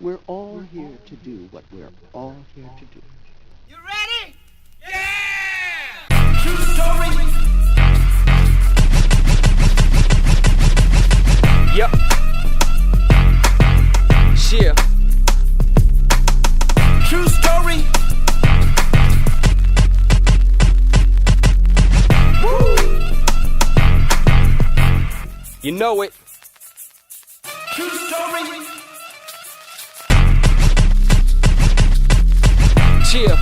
We're all here to do what we're all here to do. You ready? Yeah! True story. Yep. Yeah. True story. Woo. You know it. True story. Cheer.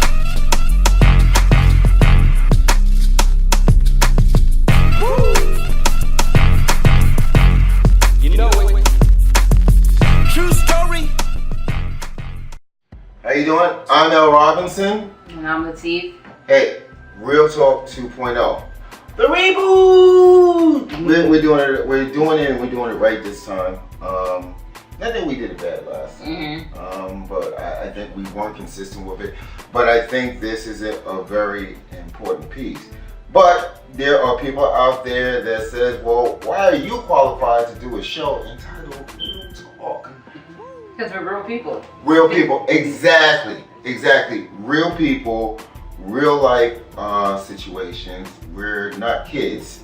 Woo. You know it. True story. How you doing? I'm L. Robinson. And I'm Latif. Hey, Real Talk 2.0. The reboot! We're doing it, and we're doing it right this time. I think we did it bad last time, but I think we weren't consistent with it. But I think this is a very important piece. But there are people out there that says, well, why are you qualified to do a show entitled Real Talk? Because we're real people. Real people, exactly. Real people, real life situations. We're not kids.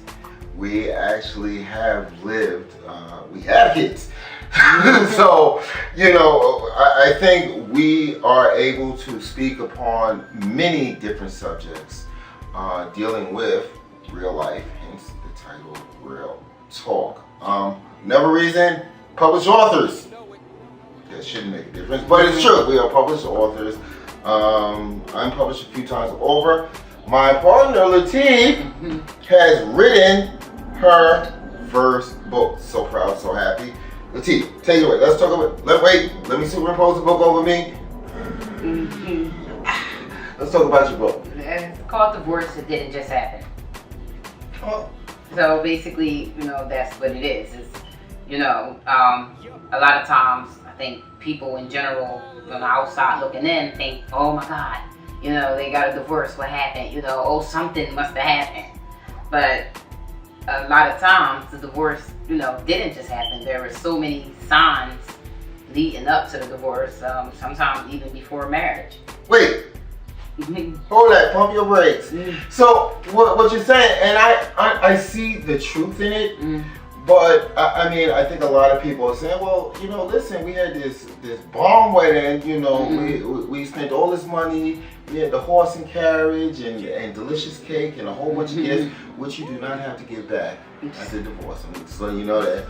We actually have lived, we have kids. So, I think we are able to speak upon many different subjects dealing with real life, hence the title Real Talk. Another reason, published authors. That shouldn't make a difference, but it's true. We are published authors. I'm published a few times over. My partner Latif has written her first book. So proud, so happy. Latif, take it away. Let's talk about. Let me superimpose the book over me. Let's talk about your book. It's called Divorce. It didn't just happen. Oh. So basically, that's what it is. It's, a lot of times I think people in general, from the outside looking in, think, oh my God, they got a divorce. What happened? Something must have happened. But a lot of times the divorce, didn't just happen. There were so many signs leading up to the divorce, sometimes even before marriage. Wait. Hold that, pump your brakes. So what you're saying, and I see the truth in it, but I think a lot of people are saying, well, listen, we had this bomb wedding, we spent all this money, we had the horse and carriage and delicious cake and a whole bunch of gifts, which you do not have to give back after divorce. So you know that.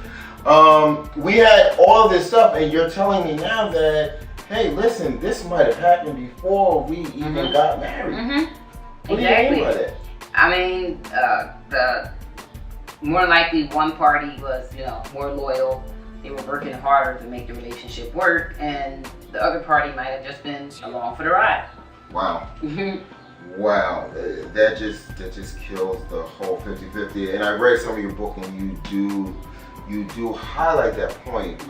We had all this stuff, and you're telling me now that, hey, listen, this might have happened before we even got married. What do you mean by that? I mean, the more likely one party was, more loyal. They were working harder to make the relationship work, and the other party might have just been along for the ride. Wow. Wow. That just kills the whole 50-50. And I read some of your book, and you do highlight that point.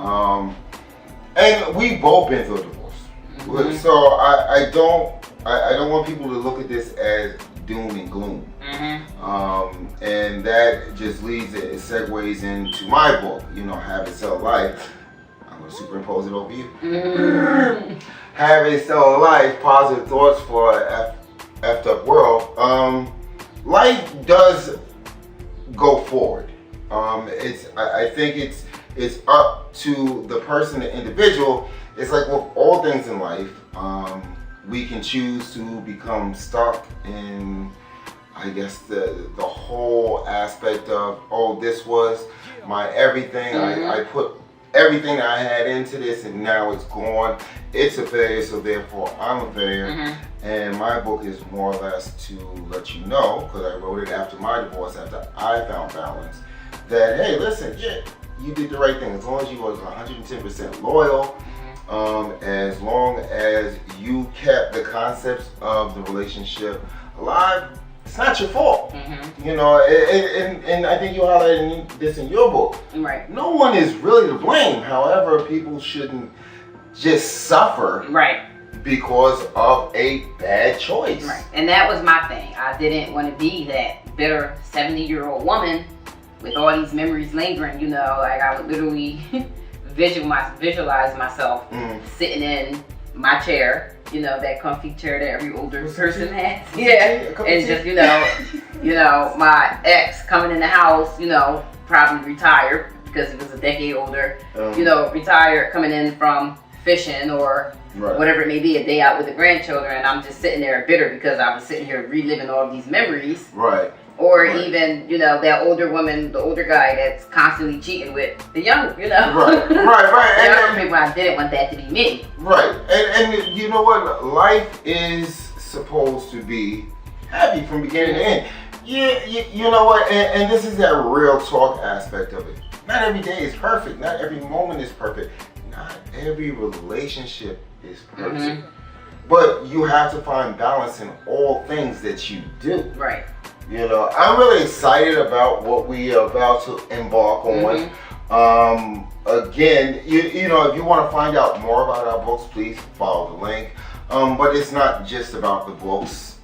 And we both been through a divorce, so I don't want people to look at this as doom and gloom, and that just leads it segues into my book, Have a Sell Life. I'm gonna superimpose it over you. Have a Sell Life: Positive Thoughts for a effed up world. Life does go forward. I think it's up to the person, the individual. It's like with all things in life, we can choose to become stuck in, I guess, the whole aspect of, oh, this was my everything. I put everything I had into this, and now it's gone. It's a failure, so therefore I'm a failure. And my book is more or less to let you know, because I wrote it after my divorce, after I found balance, that, hey, listen, you did the right thing. As long as you was 110% loyal, as long as you kept the concepts of the relationship alive, it's not your fault. And I think you highlighted this in your book. Right. No one is really to blame. However, people shouldn't just suffer because of a bad choice. Right. And that was my thing. I didn't want to be that bitter 70-year-old woman with all these memories lingering, like I would literally visualize myself Mm. sitting in my chair, you know, that comfy chair that every older What's person the has. tea? Yeah, A cup of and tea? just you know, my ex coming in the house, you know, probably retired because he was a decade older, you know, retired, coming in from fishing or Right. whatever it may be, a day out with the grandchildren, and I'm just sitting there bitter because I was sitting here reliving all of these memories. Right. Or Right. even, you know, that older woman, the older guy that's constantly cheating with the young, you know. Right. The And younger people, I didn't want that to be me. right. And you know what? Life is supposed to be happy from beginning to end. Yeah, you know what? And this is that real talk aspect of it. Not every day is perfect. Not every moment is perfect. Not every relationship is perfect. Mhm. But you have to find balance in all things that you do. Right. You know, I'm really excited about what we are about to embark on. Again, you know, if you want to find out more about our books, please follow the link. But it's not just about the books.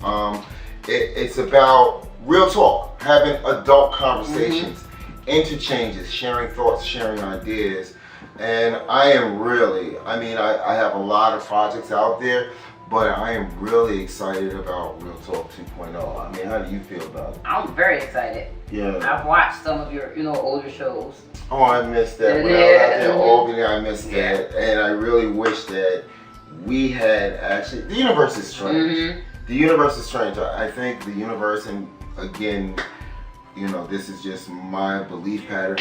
It's about real talk, having adult conversations, interchanges, sharing thoughts, sharing ideas. And I am really, I mean, I have a lot of projects out there, but I am really excited about Real Talk 2.0. I mean, how do you feel about it? I'm very excited. Yeah. I've watched some of your, you know, older shows. Oh, I missed that. When I was out there in Albany, I missed that. And I really wish that we had actually, the universe is strange. The universe is strange. I think the universe, and again, you know, this is just my belief pattern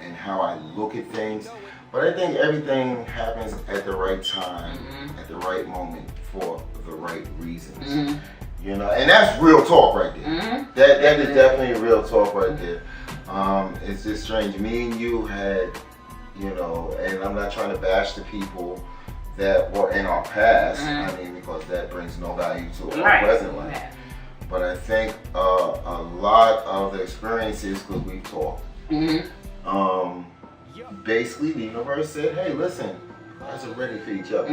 and how I look at things. But I think everything happens at the right time, at the right moment, for the right reasons. You know, and that's real talk right there. That is definitely real talk right there. It's just strange. Me and you had, you know, and I'm not trying to bash the people that were in our past. I mean, because that brings no value to our present life. But I think a lot of the experiences, because we've talked, basically the universe said, hey, listen, you guys are ready for each other.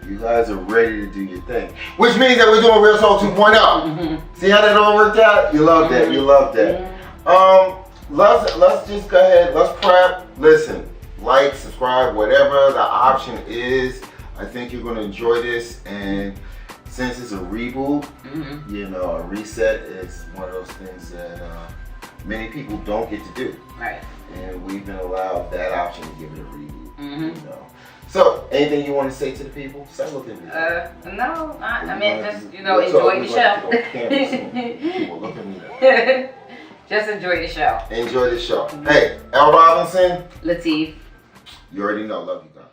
You guys are ready to do your thing. Which means that we're doing Real Talk 2.0. See how that all worked out? You love that, you love that. Let's just go ahead, let's prep. Listen, like, subscribe, whatever the option is. I think you're gonna enjoy this, and since it's a reboot, you know, a reset is one of those things that many people don't get to do. Right. And we've been allowed that option to give it a reboot. You know. So, anything you want to say to the people? Say look at me. No, I mean, just, you know, enjoy the show. People, look at me. Just enjoy the show. Enjoy the show. Hey, L. Robinson. Latif. You already know. Love you guys.